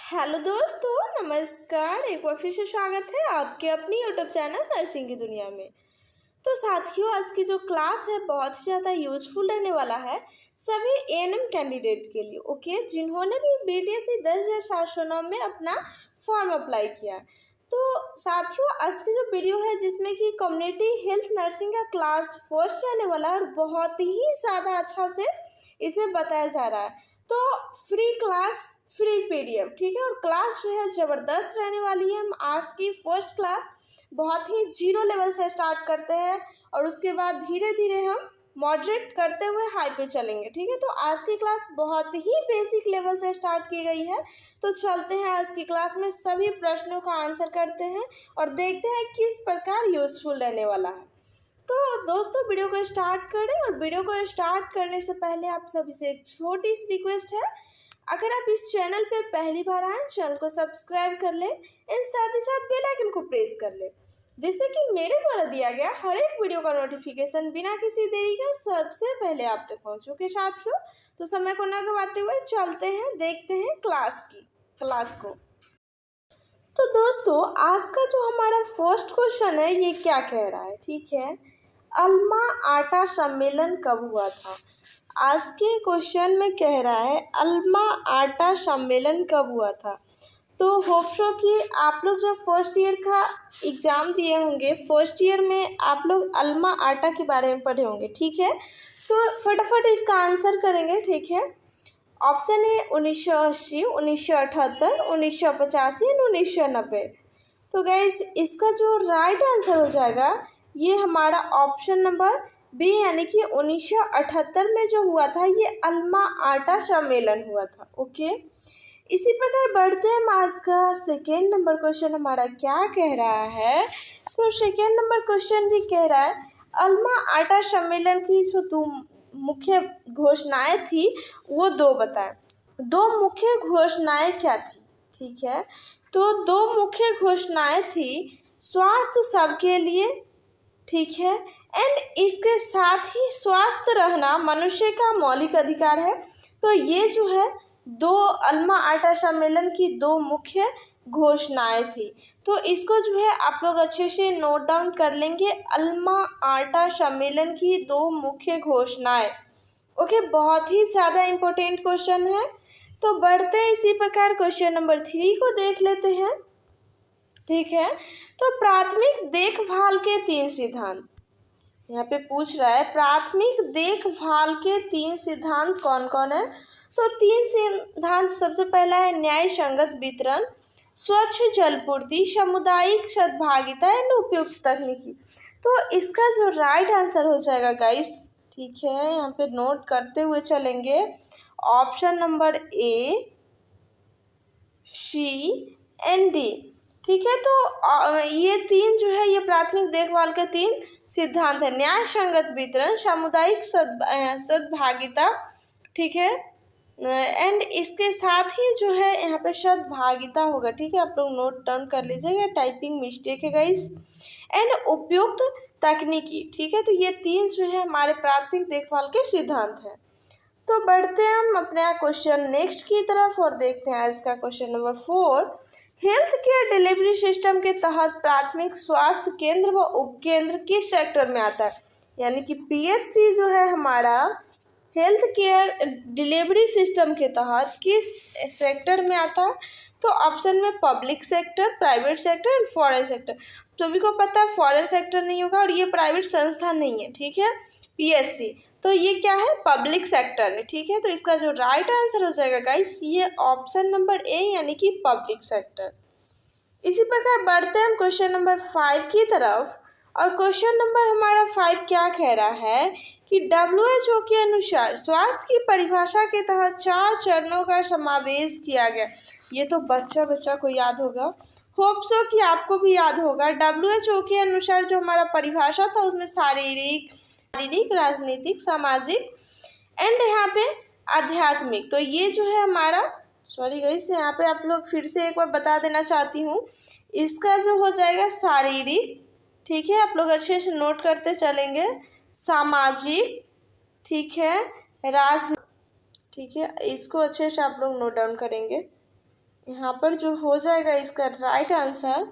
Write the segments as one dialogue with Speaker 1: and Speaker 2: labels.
Speaker 1: Hello दोस्तों, नमस्कार। एक बार फिर से स्वागत है आपके अपनी यूट्यूब चैनल नर्सिंग की दुनिया में। तो साथियों, आज की जो क्लास है बहुत ही ज़्यादा यूजफुल रहने वाला है सभी एएनएम कैंडिडेट के लिए। ओके, जिन्होंने भी बीडीएससी 10,709 में अपना फॉर्म अप्लाई किया। तो साथियों, आज की जो वीडियो है जिसमें कि कम्युनिटी हेल्थ नर्सिंग का क्लास फर्स्ट रहने वाला है और बहुत ही ज़्यादा अच्छा से इसमें बताया जा रहा है। तो फ्री क्लास, फ्री पीडीएफ, ठीक है। और क्लास जो है ज़बरदस्त रहने वाली है। हम आज की फर्स्ट क्लास बहुत ही जीरो लेवल से स्टार्ट करते हैं और उसके बाद धीरे धीरे हम मॉडरेट करते हुए हाई पे चलेंगे, ठीक है। तो आज की क्लास बहुत ही बेसिक लेवल से स्टार्ट की गई है। तो चलते हैं आज की क्लास में सभी प्रश्नों का आंसर करते हैं और देखते हैं किस प्रकार यूजफुल रहने वाला है। तो दोस्तों, वीडियो को स्टार्ट करें और वीडियो को स्टार्ट करने से पहले आप सभी से एक छोटी सी रिक्वेस्ट है। अगर आप इस चैनल पे पहली बार आए, चैनल को सब्सक्राइब कर लें एंड साथ ही साथ बेल आइकन को प्रेस कर लें, जिससे कि मेरे द्वारा दिया गया हर एक वीडियो का नोटिफिकेशन बिना किसी देरी के सबसे पहले आप तक पहुंचे। ओके साथियों, तो समय को न गवाते हुए चलते हैं, देखते हैं क्लास को। तो दोस्तों, आज का जो हमारा फर्स्ट क्वेश्चन है ये क्या कह रहा है, ठीक है। अल्मा आटा सम्मेलन कब हुआ था? आज के क्वेश्चन में कह रहा है अल्मा आटा सम्मेलन कब हुआ था। तो होप सो कि आप लोग जब फर्स्ट ईयर का एग्ज़ाम दिए होंगे, फर्स्ट ईयर में आप लोग अल्मा आटा के बारे में पढ़े होंगे, ठीक है। तो फटाफट इसका आंसर करेंगे, ठीक है। ऑप्शन है 1980, 1978, 1985, 1990। तो गाइस, इसका जो राइट आंसर हो जाएगा ये हमारा ऑप्शन नंबर बी, यानी कि 1978 में जो हुआ था ये अल्मा आटा सम्मेलन हुआ था। ओके, इसी प्रकार बढ़ते हैं आज का सेकेंड नंबर क्वेश्चन हमारा क्या कह रहा है। तो सेकेंड नंबर क्वेश्चन भी कह रहा है अल्मा आटा सम्मेलन की जो मुख्य घोषणाएं थी वो दो बताएं। दो मुख्य घोषणाएं क्या थी, ठीक है। तो दो मुख्य घोषणाएं थी स्वास्थ्य सबके लिए, ठीक है, एंड इसके साथ ही स्वस्थ रहना मनुष्य का मौलिक अधिकार है। तो ये जो है दो अल्मा आटा सम्मेलन की दो मुख्य घोषणाएं थी। तो इसको जो है आप लोग अच्छे से नोट डाउन कर लेंगे, अल्मा आटा सम्मेलन की दो मुख्य घोषणाएं। ओके, बहुत ही ज़्यादा इम्पोर्टेंट क्वेश्चन है। तो बढ़ते हैं इसी प्रकार क्वेश्चन नंबर 3 को देख लेते हैं, ठीक है। तो प्राथमिक देखभाल के 3 सिद्धांत यहाँ पे पूछ रहा है, प्राथमिक देखभाल के 3 सिद्धांत कौन कौन है। तो 3 सिद्धांत, सबसे पहला है न्याय संगत वितरण, स्वच्छ जलपूर्ति, सामुदायिक सद्भागिता एंड उपयुक्त तकनीकी। तो इसका जो राइट आंसर हो जाएगा गाइस, ठीक है, यहाँ पे नोट करते हुए चलेंगे, option number A, C and D, ठीक है। तो ये 3 जो है ये प्राथमिक देखभाल के 3 सिद्धांत है, न्याय संगत वितरण, सामुदायिक सद्भागिता, ठीक है, एंड इसके साथ ही जो है यहाँ पे सद्भागिता होगा, ठीक है। आप लोग नोट डाउन कर लीजिएगा, टाइपिंग मिस्टेक है गाइस, एंड उपयुक्त तकनीकी, ठीक है। तो ये 3 जो है हमारे प्राथमिक देखभाल के सिद्धांत हैं। तो बढ़ते हैं हम अपने क्वेश्चन नेक्स्ट की तरफ और देखते हैं इसका question number 4। Health care delivery system के तहत प्राथमिक स्वास्थ्य केंद्र व उपकेंद्र किस सेक्टर में आता है, यानी कि पीएचसी जो है हमारा हेल्थ केयर डिलीवरी सिस्टम के तहत किस सेक्टर में आता है। तो ऑप्शन में public sector, private sector and foreign sector. सभी को पता है फॉरेन सेक्टर नहीं होगा और ये प्राइवेट संस्था नहीं है, ठीक है, पीएचसी। तो ये क्या है, पब्लिक सेक्टर है, ठीक है। तो इसका जो राइट आंसर हो जाएगा गाइस ये ऑप्शन नंबर ए, यानी कि पब्लिक सेक्टर। इसी प्रकार बढ़ते हैं हम क्वेश्चन नंबर 5 की तरफ और क्वेश्चन नंबर हमारा 5 क्या कह रहा है कि WHO के अनुसार स्वास्थ्य की परिभाषा के तहत 4 चरणों का समावेश किया गया। ये तो बच्चा को याद होगा, होप सो कि आपको भी याद होगा। WHO के अनुसार जो हमारा परिभाषा था उसमें शारीरिक, राजनीतिक, सामाजिक एंड यहाँ पे आध्यात्मिक। तो ये जो है हमारा, सॉरी गाइस, यहाँ पे आप लोग फिर से एक बार बता देना चाहती हूँ, इसका जो हो जाएगा शारीरिक, ठीक है, आप लोग अच्छे से नोट करते चलेंगे, सामाजिक, ठीक है, ठीक है, इसको अच्छे से आप लोग नोट डाउन करेंगे। यहाँ पर जो हो जाएगा इसका राइट आंसर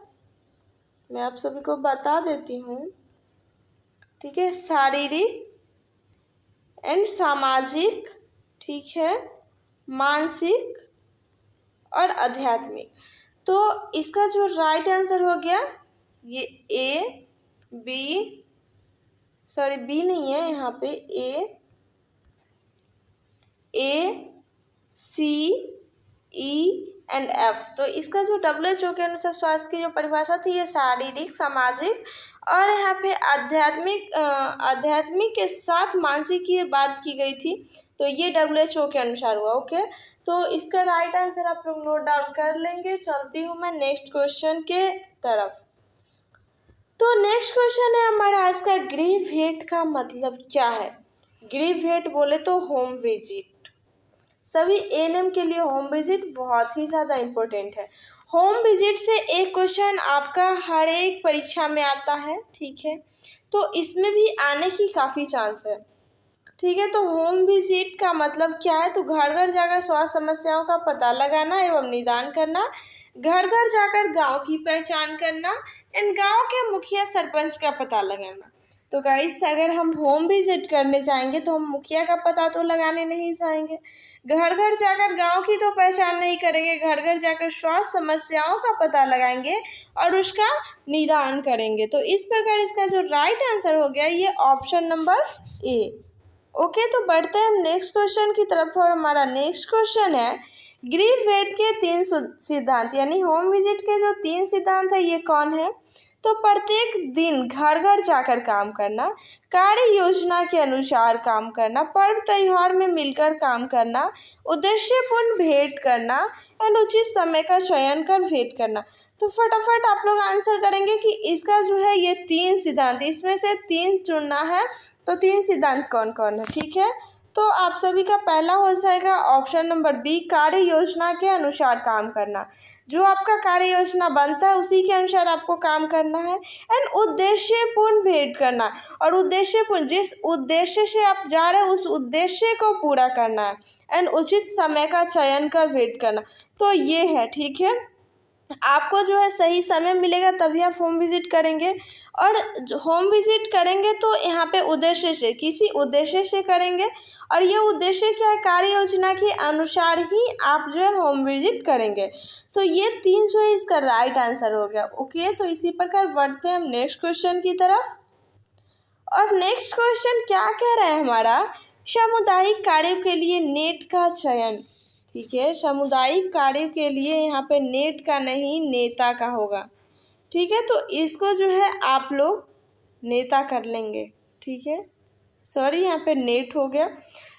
Speaker 1: मैं आप सभी को बता देती हूँ, ठीक है। शारीरिक एंड सामाजिक, ठीक है, मानसिक और आध्यात्मिक। तो इसका जो राइट आंसर हो गया ये बी नहीं है यहाँ पे, ए सी ई एंड एफ। तो इसका जो WHO के अनुसार स्वास्थ्य की जो परिभाषा थी ये शारीरिक, सामाजिक और यहाँ पे आध्यात्मिक के साथ मानसिक की बात की गई थी। तो ये WHO के अनुसार हुआ। ओके, तो इसका राइट आंसर आप लोग नोट डाउन कर लेंगे। चलती हूँ मैं नेक्स्ट क्वेश्चन के तरफ। तो नेक्स्ट क्वेश्चन है हमारा आज का, गृह भेंट का मतलब क्या है। गृह भेंट बोले तो होम विजिट। सभी ANM के लिए होम विजिट बहुत ही ज़्यादा इम्पोर्टेंट है। होम विजिट से एक क्वेश्चन आपका हर एक परीक्षा में आता है, ठीक है, तो इसमें भी आने की काफ़ी चांस है, ठीक है। तो होम विजिट का मतलब क्या है, तो घर घर जाकर स्वास्थ्य समस्याओं का पता लगाना एवं निदान करना, घर घर जाकर गांव की पहचान करना एंड गांव के मुखिया सरपंच का पता लगाना। तो गाइस अगर हम होम विजिट करने जाएंगे तो हम मुखिया का पता तो लगाने नहीं जाएंगे, घर घर जाकर गांव की तो पहचान नहीं करेंगे, घर घर जाकर स्वास्थ्य समस्याओं का पता लगाएंगे और उसका निदान करेंगे। तो इस प्रकार इसका जो राइट आंसर हो गया ये ऑप्शन नंबर ए। ओके, तो बढ़ते हैं नेक्स्ट क्वेश्चन की तरफ और हमारा नेक्स्ट क्वेश्चन है, गृह भेंट के 3 सिद्धांत, यानी होम विजिट के जो 3 सिद्धांत है ये कौन है। तो प्रत्येक दिन घर घर जाकर काम करना, कार्य योजना के अनुसार काम करना, पर्व त्योहार में मिलकर काम करना, उद्देश्यपूर्ण भेंट करना एंड उचित समय का चयन कर भेंट करना। तो फटाफट आप लोग आंसर करेंगे कि इसका जो है ये 3 सिद्धांत, इसमें से 3 चुनना है। तो 3 सिद्धांत कौन कौन है, ठीक है। तो आप सभी का पहला हो जाएगा ऑप्शन नंबर बी, कार्य योजना के अनुसार काम करना। जो आपका कार्य योजना बनता है उसी के अनुसार आपको काम करना है। एंड उद्देश्यपूर्ण भेंट करना, और उद्देश्यपूर्ण जिस उद्देश्य से आप जा रहे हैं उस उद्देश्य को पूरा करना है। एंड उचित समय का चयन कर भेंट करना। तो ये है, ठीक है। आपको जो है सही समय मिलेगा तभी आप होम विजिट करेंगे, और होम विजिट करेंगे तो यहाँ पे उद्देश्य से, किसी उद्देश्य से करेंगे, और ये उद्देश्य क्या है, कार्य योजना के अनुसार ही आप जो है होम विजिट करेंगे। तो ये 3 जो है इसका राइट आंसर हो गया। ओके, तो इसी प्रकार बढ़ते हैं हम नेक्स्ट क्वेश्चन की तरफ। और नेक्स्ट क्वेश्चन क्या कह रहा है हमारा, सामुदायिक कार्यों के लिए नेट का चयन, ठीक है। सामुदायिक कार्य के लिए यहाँ पे नेट का नहीं नेता का होगा, ठीक है। तो इसको जो है आप लोग नेता कर लेंगे, ठीक है। सॉरी, यहाँ पे नेट हो गया।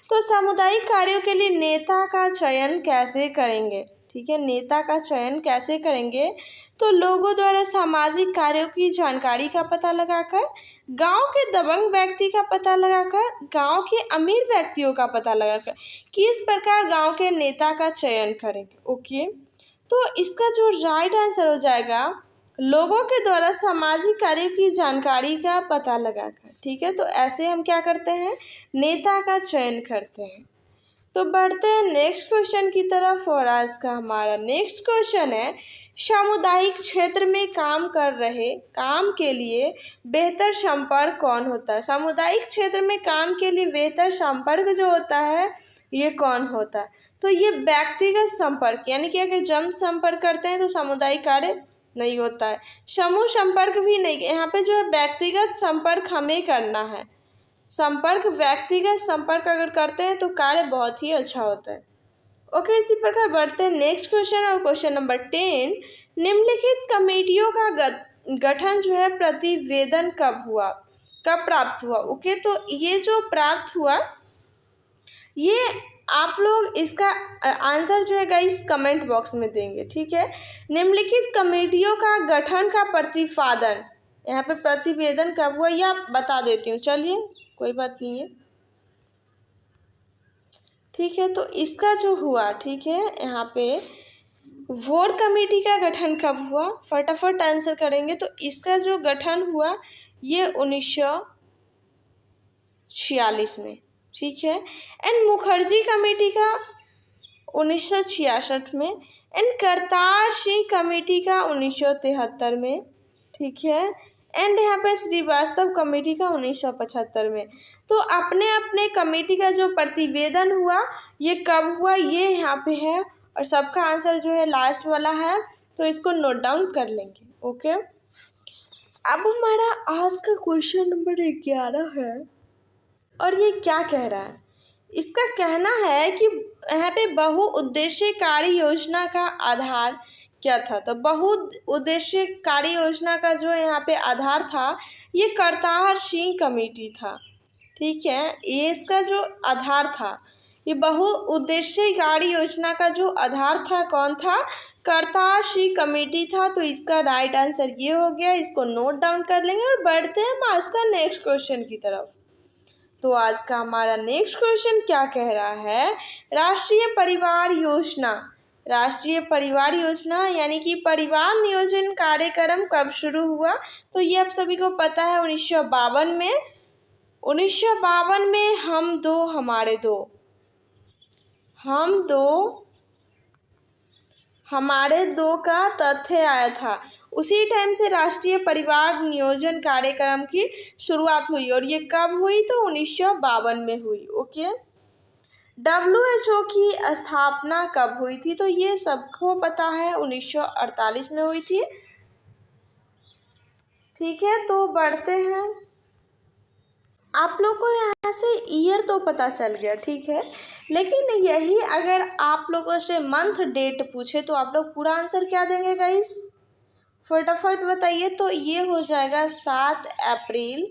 Speaker 1: तो सामुदायिक कार्यों के लिए नेता का चयन कैसे करेंगे, ठीक है। नेता का चयन कैसे करेंगे, तो लोगों द्वारा सामाजिक कार्यों की जानकारी का पता लगाकर, गांव के दबंग व्यक्ति का पता लगाकर, गांव के अमीर व्यक्तियों का पता लगाकर किस प्रकार गांव के नेता का चयन करेंगे। ओके, तो इसका जो राइट आंसर हो जाएगा, लोगों के द्वारा सामाजिक कार्यों की जानकारी का पता लगाकर, ठीक है। तो ऐसे हम क्या करते हैं, नेता का चयन करते हैं। तो बढ़ते हैं नेक्स्ट क्वेश्चन की तरफ, और आज का हमारा नेक्स्ट क्वेश्चन है, सामुदायिक क्षेत्र में काम कर रहे काम के लिए बेहतर संपर्क कौन होता है। सामुदायिक क्षेत्र में काम के लिए बेहतर संपर्क जो होता है ये कौन होता है। तो ये व्यक्तिगत संपर्क, यानी कि अगर जन संपर्क करते हैं तो सामुदायिक कार्य नहीं होता है, समूह संपर्क भी नहीं। यहाँ पे जो है व्यक्तिगत संपर्क हमें करना है। संपर्क, व्यक्तिगत संपर्क अगर करते हैं तो कार्य बहुत ही अच्छा होता है। ओके, इसी प्रकार बढ़ते हैं नेक्स्ट क्वेश्चन, और क्वेश्चन नंबर 10, निम्नलिखित कमेटियों का गठन जो है प्रतिवेदन कब प्राप्त हुआ। ओके, तो ये जो प्राप्त हुआ ये आप लोग इसका आंसर जो है गाइस कमेंट बॉक्स में देंगे, ठीक है। निम्नलिखित कमेटियों का गठन का प्रतिपादन, यहाँ पे प्रतिवेदन कब हुआ ये आप बता देती हूँ, चलिए कोई बात नहीं है, ठीक है। तो इसका जो हुआ, ठीक है, यहाँ पे वोर कमेटी का गठन कब हुआ, फटाफट आंसर करेंगे। तो इसका जो गठन हुआ ये 1946 में, ठीक है। एंड मुखर्जी कमेटी का 1966 में, एंड करतार सिंह कमेटी का 1973 में, ठीक है। एंड यहाँ पे श्रीवास्तव कमेटी का 1975 में। तो अपने अपने कमेटी का जो प्रतिवेदन हुआ ये कब हुआ ये यहाँ पे है, और सबका आंसर जो है लास्ट वाला है, तो इसको नोट डाउन कर लेंगे। ओके, अब हमारा आज का क्वेश्चन नंबर 11 है, और ये क्या कह रहा है। इसका कहना है कि यहाँ पे बहुउद्देशीय कार्य योजना का आधार क्या था। तो बहुउद्देशीय कार्य योजना का जो यहाँ पे आधार था ये करतार सिंह कमेटी था, ठीक है। ये इसका जो आधार था, ये बहुउद्देशीय कार्य योजना का जो आधार था कौन था, करतार सिंह कमेटी था। तो इसका राइट आंसर ये हो गया, इसको नोट डाउन कर लेंगे और बढ़ते हैं हम आज का नेक्स्ट क्वेश्चन की तरफ। तो आज का हमारा नेक्स्ट क्वेश्चन क्या कह रहा है, राष्ट्रीय परिवार योजना। राष्ट्रीय परिवार योजना यानी कि परिवार नियोजन कार्यक्रम कब शुरू हुआ। तो ये आप सभी को पता है 1952 में। 1952 में हम दो हमारे दो का तथ्य आया था। उसी टाइम से राष्ट्रीय परिवार नियोजन कार्यक्रम की शुरुआत हुई, और ये कब हुई तो 1952 में हुई। ओके, WHO की स्थापना कब हुई थी। तो ये सबको पता है 1948 में हुई थी, ठीक है। तो बढ़ते हैं, आप लोग को यहाँ से ईयर तो पता चल गया, ठीक है, लेकिन यही अगर आप लोगों से मंथ डेट पूछे तो आप लोग पूरा आंसर क्या देंगे गाइस, फटाफट बताइए। तो ये हो जाएगा 7 अप्रैल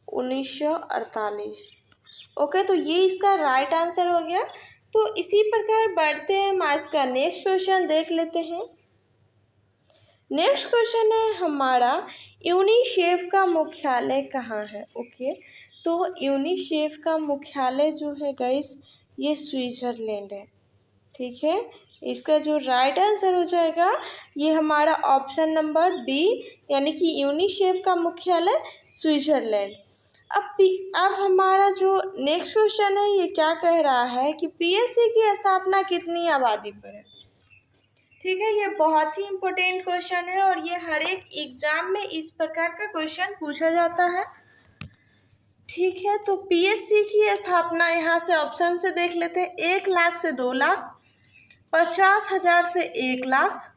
Speaker 1: 1948। ओके, तो ये इसका राइट आंसर हो गया। तो इसी प्रकार बढ़ते हैं, हम आज का नेक्स्ट क्वेश्चन देख लेते हैं। नेक्स्ट क्वेश्चन है हमारा, यूनिसेफ का मुख्यालय कहाँ है। ओके, तो यूनिसेफ का मुख्यालय जो है गाइस ये स्विट्जरलैंड है, ठीक है। इसका जो राइट आंसर हो जाएगा ये हमारा ऑप्शन नंबर बी, यानी कि यूनिसेफ का मुख्यालय स्विट्जरलैंड। अब हमारा जो नेक्स्ट क्वेश्चन है ये क्या कह रहा है कि PSC की स्थापना कितनी आबादी पर है, ठीक है। ये बहुत ही इम्पोर्टेंट क्वेश्चन है, और ये हर एक एग्जाम में इस प्रकार का क्वेश्चन पूछा जाता है, ठीक है। तो PSC की स्थापना यहाँ से ऑप्शन से देख लेते हैं, 1 लाख से 2 लाख, 50,000 से 1 लाख,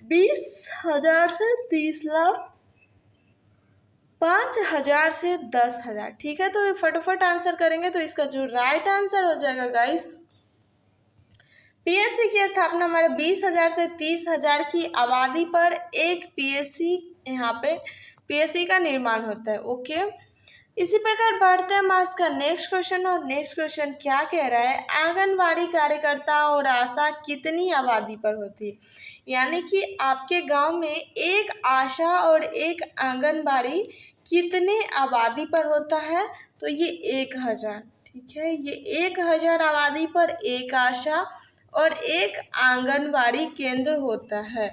Speaker 1: 20,000 से 30 लाख, 5,000 से 10,000, ठीक है। तो फटाफट आंसर करेंगे, तो इसका जो राइट आंसर हो जाएगा गाइस, PSC की स्थापना हमारे 20,000 से 30,000 की आबादी पर एक PSC, यहाँ पे PSC का निर्माण होता है। ओके, इसी प्रकार बढ़ते हैं आज का नेक्स्ट क्वेश्चन, और नेक्स्ट क्वेश्चन क्या कह रहा है, आंगनबाड़ी कार्यकर्ता और आशा कितनी आबादी पर होती है। यानी कि आपके गांव में एक आशा और एक आंगनबाड़ी कितने आबादी पर होता है। तो ये 1,000, ठीक है। ये 1,000 आबादी पर एक आशा और एक आंगनबाड़ी केंद्र होता है।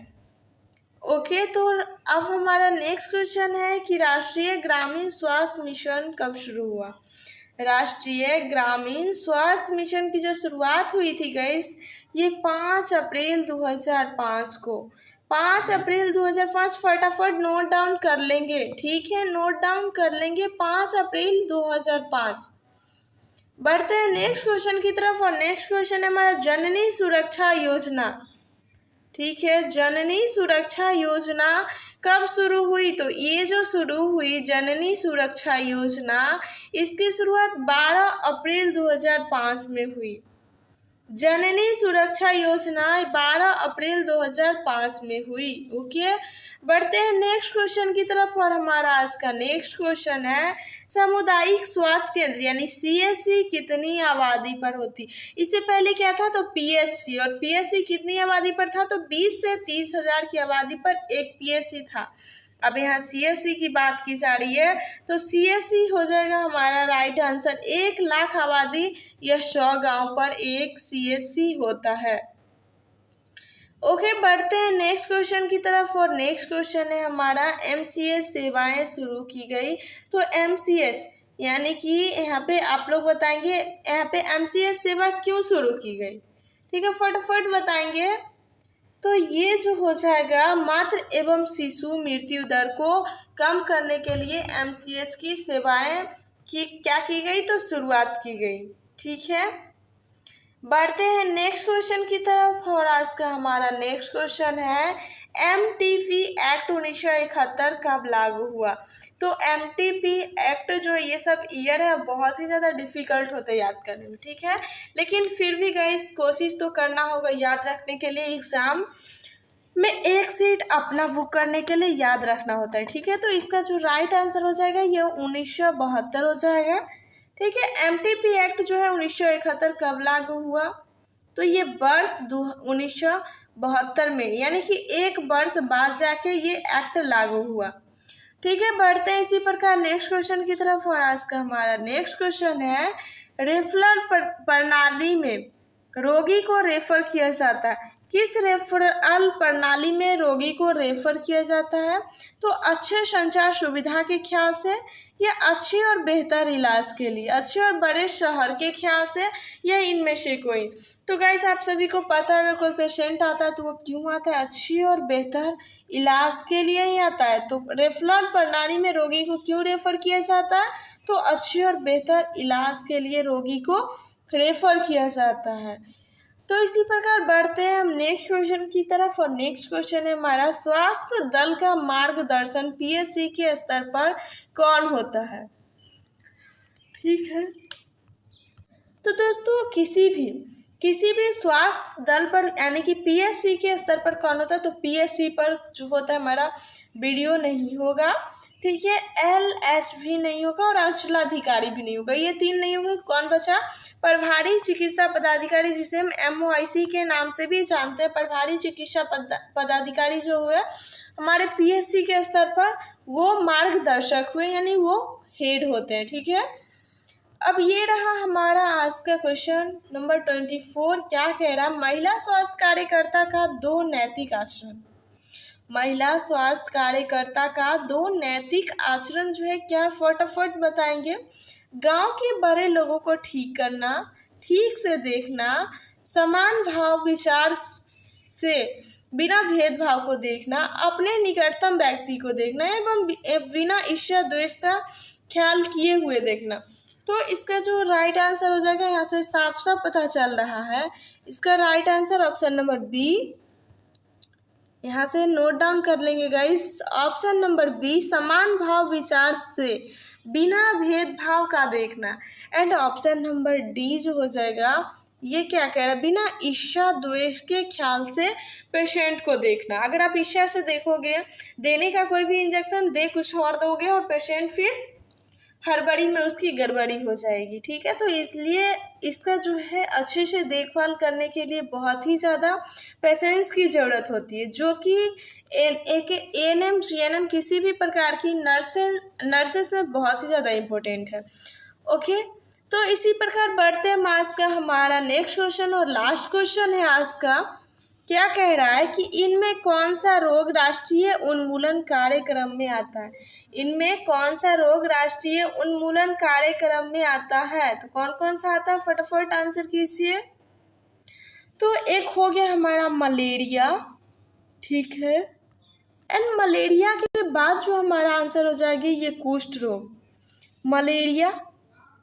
Speaker 1: ओके, तो अब हमारा नेक्स्ट क्वेश्चन है कि राष्ट्रीय ग्रामीण स्वास्थ्य मिशन कब शुरू हुआ। राष्ट्रीय ग्रामीण स्वास्थ्य मिशन की जो शुरुआत हुई थी गाइस ये 5 अप्रैल 2005 को, 5 अप्रैल 2005, फटाफट नोट डाउन कर लेंगे, ठीक है, नोट डाउन कर लेंगे, 5 अप्रैल 2005। बढ़ते हैं नेक्स्ट क्वेश्चन की तरफ, और नेक्स्ट क्वेश्चन है हमारा जननी सुरक्षा योजना, ठीक है। जननी सुरक्षा योजना कब शुरू हुई। तो ये जो शुरू हुई जननी सुरक्षा योजना, इसकी शुरुआत 12 अप्रैल 2005 में हुई। जननी सुरक्षा योजना 12 अप्रैल 2005 में हुई। ओके, बढ़ते हैं नेक्स्ट क्वेश्चन की तरफ, और हमारा आज का नेक्स्ट क्वेश्चन है सामुदायिक स्वास्थ्य केंद्र यानी CSC कितनी आबादी पर होती। इससे पहले क्या था तो PSC, और PSC कितनी आबादी पर था तो 20 से 30,000 की आबादी पर एक PSC था। अब यहाँ CSC की बात की जा रही है, तो CSC हो जाएगा हमारा राइट आंसर। 1 लाख आबादी या 100 गांव पर एक CSC होता है। ओके, बढ़ते हैं नेक्स्ट क्वेश्चन की तरफ, और नेक्स्ट क्वेश्चन है हमारा MCS सेवाएं शुरू की गई। तो MCS यानी कि यहाँ पे आप लोग बताएंगे यहाँ पे MCS सेवा क्यों शुरू की गई, ठीक है, फटाफट बताएंगे। तो ये जो हो जाएगा, मातृ एवं शिशु मृत्यु दर को कम करने के लिए MCH की सेवाएं की क्या की गई, तो शुरुआत की गई। ठीक है, बढ़ते हैं नेक्स्ट क्वेश्चन की तरफ। और आज का हमारा नेक्स्ट क्वेश्चन है MTP एक्ट 1971 कब लागू हुआ। तो MTP एक्ट जो है, ये सब ईयर है, बहुत ही ज़्यादा डिफिकल्ट होता है याद करने में। ठीक है, लेकिन फिर भी गाइस कोशिश तो करना होगा याद रखने के लिए। एग्जाम में एक सीट अपना बुक करने के लिए याद रखना होता है। ठीक है, तो इसका जो राइट आंसर हो जाएगा ये 1972 हो जाएगा। ठीक है, MTP एक्ट जो है 1971 कब लागू हुआ, तो ये वर्ष 1972 में, यानी कि एक वर्ष बाद जाके ये एक्ट लागू हुआ। ठीक है, बढ़ते हैं इसी प्रकार नेक्स्ट क्वेश्चन की तरफ। और आज का हमारा नेक्स्ट क्वेश्चन है, रेफरल प्रणाली में रोगी को रेफर किया जाता है, किस रेफरल प्रणाली में रोगी को रेफर किया जाता है, तो अच्छे संचार सुविधा के ख्याल से, या अच्छे और बेहतर इलाज के लिए, अच्छे और बड़े शहर के ख्याल से, या इनमें से कोई। तो गाइस आप सभी को पता है, अगर कोई पेशेंट आता है तो वो क्यों आता है, अच्छी और बेहतर इलाज के लिए ही आता है। तो रेफरल प्रणाली में रोगी को क्यों रेफर किया जाता है, तो अच्छे और बेहतर इलाज के लिए रोगी को रेफर किया जाता है। तो इसी प्रकार बढ़ते हैं हम नेक्स्ट क्वेश्चन की तरफ। और नेक्स्ट क्वेश्चन है हमारा, स्वास्थ्य दल का मार्गदर्शन PSC के स्तर पर कौन होता है। ठीक है, तो दोस्तों किसी भी स्वास्थ्य दल पर, यानी कि PSC के स्तर पर कौन होता है, तो PSC पर जो होता है हमारा BDO नहीं होगा। ठीक है, LH भी नहीं होगा और अंचलाधिकारी भी नहीं होगा। ये तीन नहीं होंगे, कौन बचा, प्रभारी चिकित्सा पदाधिकारी, जिसे हम MOIC के नाम से भी जानते हैं। प्रभारी चिकित्सा पदाधिकारी जो हुए हमारे PSC के स्तर पर, वो मार्गदर्शक हुए, यानी वो हेड होते हैं। ठीक है, अब ये रहा हमारा आज का क्वेश्चन नंबर 24। क्या कह रहा, महिला स्वास्थ्य कार्यकर्ता का 2 नैतिक आचरण। महिला स्वास्थ्य कार्यकर्ता का 2 नैतिक आचरण जो है क्या, फटाफट बताएंगे। गांव के बड़े लोगों को ठीक करना, ठीक से देखना, समान भाव विचार से बिना भेदभाव को देखना, अपने निकटतम व्यक्ति को देखना, एवं बिना ईर्ष्या द्वेष का ख्याल किए हुए देखना। तो इसका जो राइट आंसर हो जाएगा, यहाँ से साफ साफ पता चल रहा है, इसका right answer option number B। यहाँ से नोट डाउन कर लेंगे गाइस, ऑप्शन नंबर B, समान भाव विचार से बिना भेदभाव का देखना। एंड ऑप्शन नंबर D जो हो जाएगा, ये क्या कह रहा है, बिना ईर्ष्या द्वेष के ख्याल से पेशेंट को देखना। अगर आप ईर्ष्या से देखोगे, देने का कोई भी इंजेक्शन दे कुछ और दोगे और पेशेंट फिर हड़बड़ी में उसकी गड़बड़ी हो जाएगी। ठीक है, तो इसलिए इसका जो है अच्छे से देखभाल करने के लिए बहुत ही ज़्यादा पेशेंस की ज़रूरत होती है, जो कि ANM GNM किसी भी प्रकार की नर्सेस में बहुत ही ज़्यादा इम्पोर्टेंट है। ओके, तो इसी प्रकार बढ़ते हैं आज का हमारा नेक्स्ट क्वेश्चन और लास्ट क्वेश्चन है आज का। क्या कह रहा है कि इनमें कौन सा रोग राष्ट्रीय उन्मूलन कार्यक्रम में आता है। इनमें कौन सा रोग राष्ट्रीय उन्मूलन कार्यक्रम में आता है, तो कौन कौन सा आता है, फटाफट आंसर कीजिए। तो एक हो गया हमारा मलेरिया। ठीक है, एंड मलेरिया के बाद जो हमारा आंसर हो जाएगी ये कुष्ठ रोग, मलेरिया,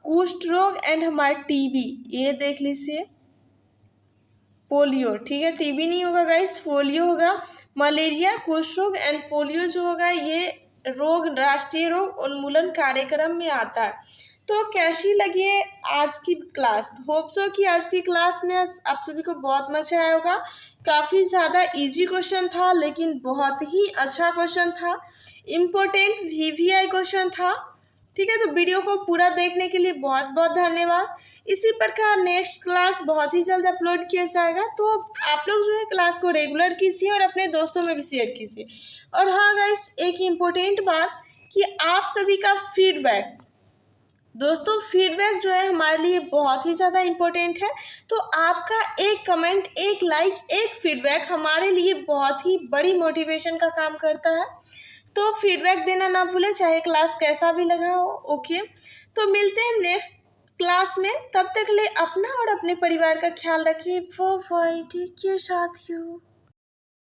Speaker 1: कुष्ठ रोग एंड हमारा TB, ये देख लीजिए, पोलियो। ठीक है, TB नहीं होगा गाइस, पोलियो होगा। मलेरिया, कुष्ठ रोग एंड पोलियो जो होगा ये रोग राष्ट्रीय रोग उन्मूलन कार्यक्रम में आता है। तो कैसी लगी है आज की क्लास, होप सो कि आज की क्लास में आप सभी को बहुत मजा आया होगा। काफ़ी ज़्यादा इजी क्वेश्चन था, लेकिन बहुत ही अच्छा क्वेश्चन था, इम्पोर्टेंट VVI क्वेश्चन था। ठीक है, तो वीडियो को पूरा देखने के लिए बहुत बहुत धन्यवाद। इसी प्रकार नेक्स्ट क्लास बहुत ही जल्द अपलोड किया जाएगा, तो आप लोग जो है क्लास को रेगुलर कीजिए और अपने दोस्तों में भी शेयर कीजिए। और हाँ गाइस, एक इम्पोर्टेंट बात कि आप सभी का फीडबैक, दोस्तों फीडबैक जो है हमारे लिए बहुत ही ज़्यादा इम्पोर्टेंट है। तो आपका एक कमेंट, एक लाइक, एक फीडबैक हमारे लिए बहुत ही बड़ी मोटिवेशन का काम करता है। तो फीडबैक देना ना भूलें, चाहे क्लास कैसा भी लगा हो। ओके, तो मिलते हैं नेक्स्ट क्लास में। तब तक ले अपना और अपने परिवार का ख्याल रखिए। बाय बाय, टेक केयर साथियों।